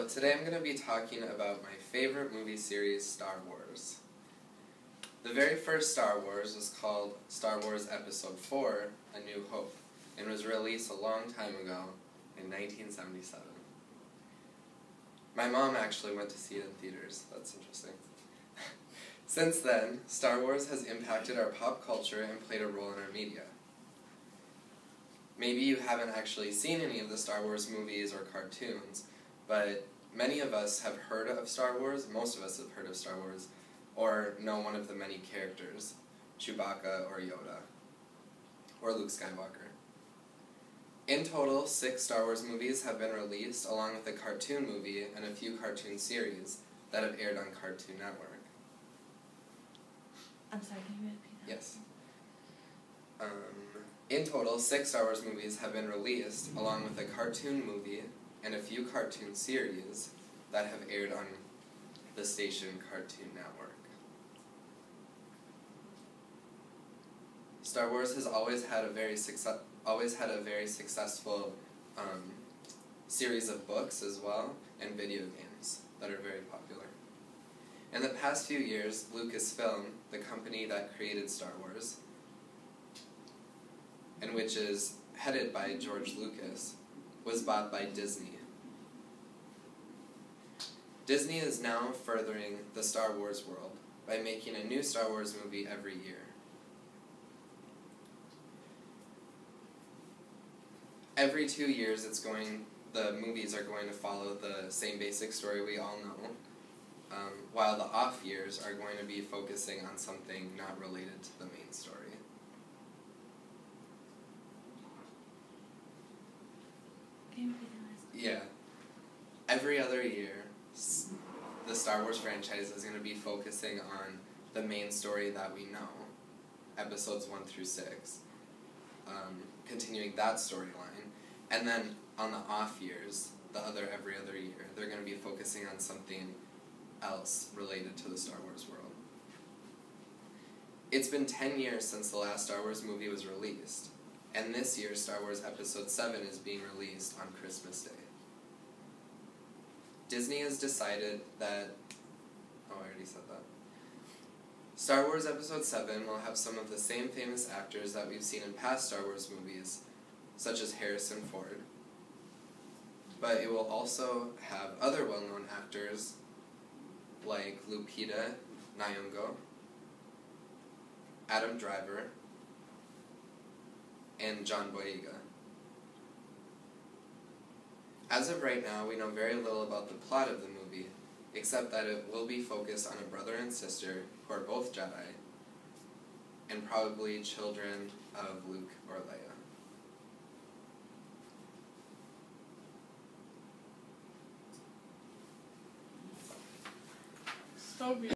So today I'm going to be talking about my favorite movie series, Star Wars. The very first Star Wars was called Star Wars Episode 4, A New Hope, and was released a long time ago in 1977. My mom actually went to see it in theaters. That's interesting. Since then, Star Wars has impacted our pop culture and played a role in our media. Maybe you haven't actually seen any of the Star Wars movies or cartoons, but many of us have heard of Star Wars, most of us have heard of Star Wars, or know one of the many characters, Chewbacca or Yoda, or Luke Skywalker. In total, 6 Star Wars movies have been released, along with a cartoon movie and a few cartoon series that have aired on Cartoon Network. I'm sorry, can you repeat that? Yes. In total, 6 Star Wars movies have been released, along with a cartoon movie and a few cartoon series that have aired on the station Cartoon Network. Star Wars has always had a very successful series of books as well, and video games that are very popular. In the past few years, Lucasfilm, the company that created Star Wars, and which is headed by George Lucas, was bought by Disney. Disney is now furthering the Star Wars world by making a new Star Wars movie every year. Every 2 years the movies are going to follow the same basic story we all know, while the off years are going to be focusing on something not related to the main story. Can you repeat that last? Yeah. Every other year, the Star Wars franchise is going to be focusing on the main story that we know, episodes 1 through 6, continuing that storyline, and then on the off years, every other year, they're going to be focusing on something else related to the Star Wars world. It's been 10 years since the last Star Wars movie was released, and this year Star Wars Episode 7 is being released on Christmas Day. Disney has decided that... Oh, I already said that. Star Wars Episode 7 will have some of the same famous actors that we've seen in past Star Wars movies, such as Harrison Ford. But it will also have other well-known actors like Lupita Nyong'o, Adam Driver, and John Boyega. As of right now, we know very little about the plot of the movie, except that it will be focused on a brother and sister who are both Jedi, and probably children of Luke or Leia. So